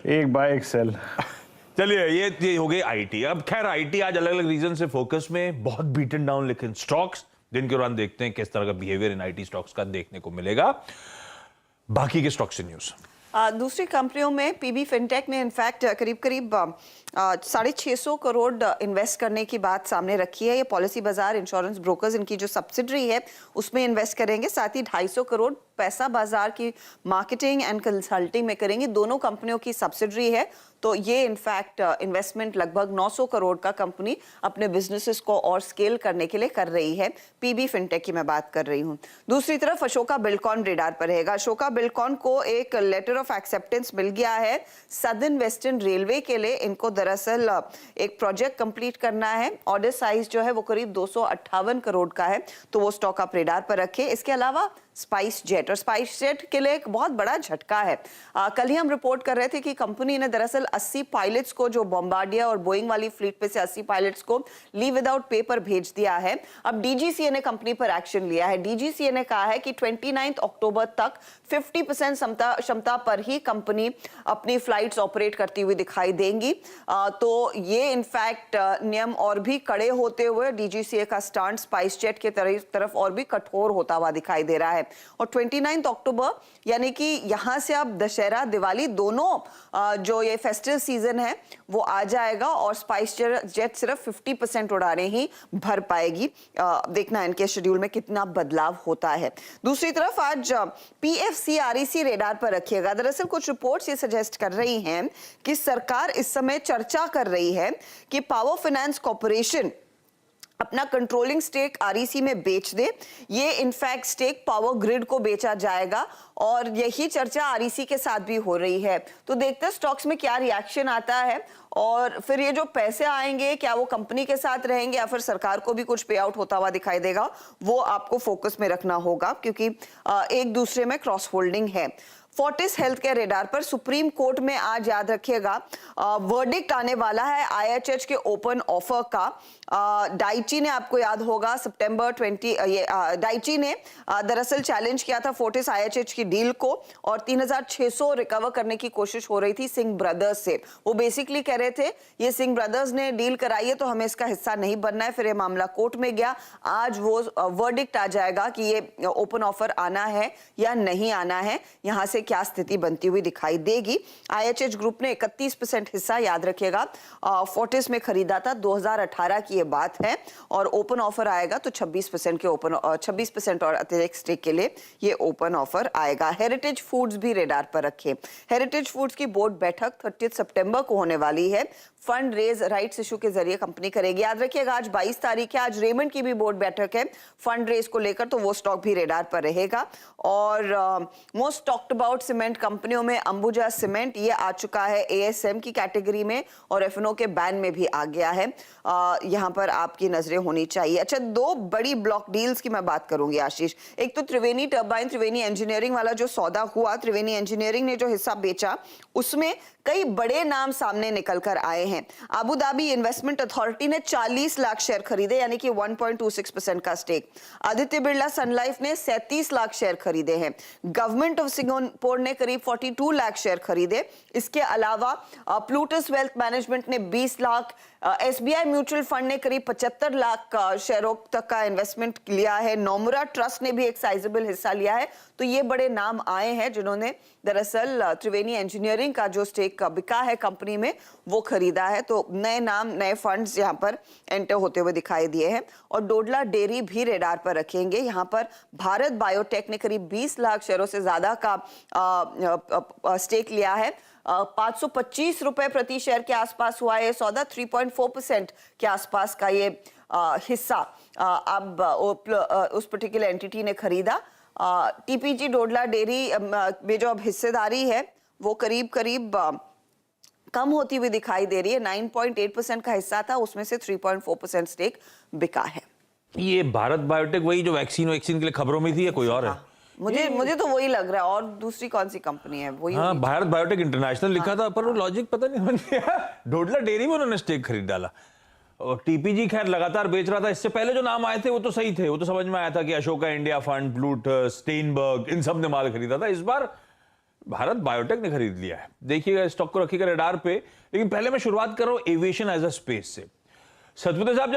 एक बाय एक सेल। चलिए ये हो गई आईटी। अब खैर आईटी आज अलग अलग रीजन से फोकस में, बहुत बीटन डाउन, लेकिन स्टॉक्स दिन के दौरान देखते हैं किस तरह का बिहेवियर इन आईटी स्टॉक्स का देखने को मिलेगा। बाकी के स्टॉक्स से न्यूज। दूसरी कंपनियों में पीबी फिनटेक ने इनफैक्ट करीब करीब 650 करोड़ इन्वेस्ट करने की बात सामने रखी है। ये पॉलिसी बाजार इंश्योरेंस ब्रोकर्स इनकी जो सब्सिडरी है उसमें इन्वेस्ट करेंगे, साथ ही 250 करोड़ पैसा बाजार की मार्केटिंग एंड कंसल्टिंग में करेंगे। दोनों कंपनियों की सब्सिडरी है, तो ये इनफैक्ट इन्वेस्टमेंट लगभग 900 करोड़ का कंपनी अपने बिजनेसेस को और स्केल करने के लिए कर रही है। पीबी फिनटेक की मैं बात कर रही हूँ। दूसरी तरफ अशोका बिल्डकॉन रेडार पर रहेगा। अशोका बिल्डकॉन को एक लेटर ऑफ एक्सेप्टेंस मिल गया है सदर्न वेस्टर्न रेलवे के लिए। इनको दरअसल एक प्रोजेक्ट कंप्लीट करना है। ऑर्डर साइज जो है वो करीब 258 करोड़ का है, तो वो स्टॉक आप रेडार पर रखें। इसके अलावा स्पाइस जेट, और स्पाइस जेट के लिए एक बहुत बड़ा झटका है। कल ही हम रिपोर्ट कर रहे थे कि कंपनी ने दरअसल 80 पायलट्स को, जो बॉम्बार्डियर और बोइंग वाली फ्लीट पे से 80 पायलट्स को लीव विदाउट पे पर भेज दिया है। अब डीजीसीए ने कंपनी पर एक्शन लिया है। डीजीसीए ने कहा है कि 29 अक्टूबर तक 50% क्षमता पर ही कंपनी अपनी फ्लाइट्स ऑपरेट करती हुई दिखाई देंगी। तो ये इनफैक्ट नियम और भी कड़े होते हुए डीजीसीए का स्टैंड स्पाइस जेट के तरफ और भी कठोर होता हुआ दिखाई दे रहा है। और 29 अक्टूबर यानी कि यहां से अब दशहरा दिवाली दोनों जो ये फेस्टिवल सीजन है वो आ जाएगा, और स्पाइस जेट सिर्फ 50% उड़ाने ही भर पाएगी। देखना इनके शेड्यूल में कितना बदलाव होता है। दूसरी तरफ आज पीएफसीआरईसी रेडार पर रखिएगा। दरअसल कुछ रिपोर्ट्स ये सजेस्ट कर रही हैं कि सरकार इस समय चर्चा कर रही है कि पावर फाइनेंस कॉर्पोरेशन अपना कंट्रोलिंग स्टेक आरईसी में बेच दे। ये इनफैक्ट स्टेक पावर ग्रिड को बेचा जाएगा, और यही चर्चा आरईसी के साथ भी हो रही है। तो देखते हैं स्टॉक्स में क्या रिएक्शन आता है, और फिर ये जो पैसे आएंगे क्या वो कंपनी के साथ रहेंगे या फिर सरकार को भी कुछ पे आउट होता हुआ दिखाई देगा, वो आपको फोकस में रखना होगा, क्योंकि एक दूसरे में क्रॉस होल्डिंग है। फोर्टिस हेल्थ के रेडार पर सुप्रीम कोर्ट में आज याद रखिएगा वर्डिक्ट आने वाला है आईएचएच के ओपन ऑफर का। डाइची ने, आपको याद होगा सितंबर 20 डाइची ने दरअसल चैलेंज किया था फोर्टिस आईएचएच की डील को, और 3600 रिकवर करने की कोशिश हो रही थी सिंह ब्रदर्स से। वो बेसिकली कह रहे थे ये सिंह ब्रदर्स ने डील कराई है तो हमें इसका हिस्सा नहीं बनना है। फिर ये मामला कोर्ट में गया। आज वो वर्डिक्ट आ जाएगा कि ये ओपन ऑफर आना है या नहीं आना है, यहां से क्या स्थिति बनती हुई दिखाई देगी। आईएचएच ग्रुप ने 31% हिस्सा, याद रखिएगा, फोर्टिस में खरीदा था। 2018 की ये बात है, और ओपन ऑफर आएगा तो 26% के ओपन 26% और अतिरिक्त स्टेक के लिए ये ओपन ऑफर आएगा। हेरिटेज फूड्स भी रेडार पर रखे। हेरिटेज फूड्स की बोर्ड बैठक 30 सितंबर को होने वाली है। फंड रेज राइट्स इशू के जरिए कंपनी करेगी। याद रखिएगा आज 22 तारीख है, आज रेमंड की भी बोर्ड बैठक है फंड रेज को लेकर, तो वो स्टॉक भी रेडार पर रहेगा। और मोस्ट टॉक्ड अबाउट सीमेंट कंपनियों में अंबुजा सीमेंट ये आ चुका है एएसएम की कैटेगरी में, और एफएनओ के बैन में भी आ गया है। यहां पर आपकी नजरें होनी चाहिए। अच्छा, दो बड़ी ब्लॉक डील्स की मैं बात करूंगी आशीष। एक तो त्रिवेणी टर्बाइन त्रिवेणी इंजीनियरिंग वाला जो सौदा हुआ, त्रिवेणी इंजीनियरिंग ने जो हिस्सा बेचा उसमें कई बड़े नाम सामने निकल कर आए हैं। अबू धाबी इन्वेस्टमेंट अथॉरिटी ने 40 लाख शेयर खरीदे, यानी कि 1.26% का स्टेक। आदित्य बिरला सन लाइफ ने 37 लाख शेयर खरीदे हैं। गवर्नमेंट ऑफ सिंगापुर ने करीब 42 लाख शेयर खरीदे। इसके अलावा प्लूटस वेल्थ मैनेजमेंट ने 20 लाख, एसबीआई म्यूचुअल फंड ने करीब 75 लाख शेयरों तक का इन्वेस्टमेंट लिया है। नोमुरा ट्रस्ट ने भी एक साइजेबल हिस्सा लिया है। तो ये बड़े नाम आए हैं जिन्होंने दरअसल त्रिवेणी इंजीनियरिंग का जो स्टेक बिका है कंपनी में वो खरीदा है। तो नए नाम, नए फंड्स यहाँ पर एंटर होते हुए दिखाई दिए हैं। और डोडला डेयरी भी रेडार पर रखेंगे। यहाँ पर भारत बायोटेक ने करीब 20 लाख शेयरों से ज्यादा का स्टेक लिया है। 525 रुपए प्रति शेयर के आसपास हुआ है सौदा। 3.4% के आसपास का ये हिस्सा अब उस पर्टिकुलर एंटिटी ने खरीदा। टीपीजी डोडला डेयरी में जो अब हिस्सेदारी है वो करीब कम होती हुई दिखाई दे रही है। 9.8% का हिस्सा था, उसमें से 3.4% स्टेक बिका है। ये भारत बायोटेक वही जो वैक्सीन के लिए खबरों में थी या कोई और है? मुझे तो वही लग रहा है। और दूसरी कौन सी कंपनी है? वही। हाँ, भारत बायोटेक इंटरनेशनल लिखा था, पर वो लॉजिक पता नहीं बन गया। डोडला डेयरी में उन्होंने स्टेक खरीद डाला। और टीपीजी खैर लगातार बेच रहा था। इससे पहले जो नाम आए थे वो तो सही थे, वो तो समझ में आया था कि अशोका इंडिया फंड, ब्लूट, स्टेनबर्ग, इन सब ने माल खरीदा था। इस बार भारत बायोटेक ने खरीद लिया है। देखिएगा स्टॉक को रखिएगा रडार पे, लेकिन पहले मैं शुरुआत कर रहा हूं एविएशन एज अ स्पेस से। सतपुते साहब जरा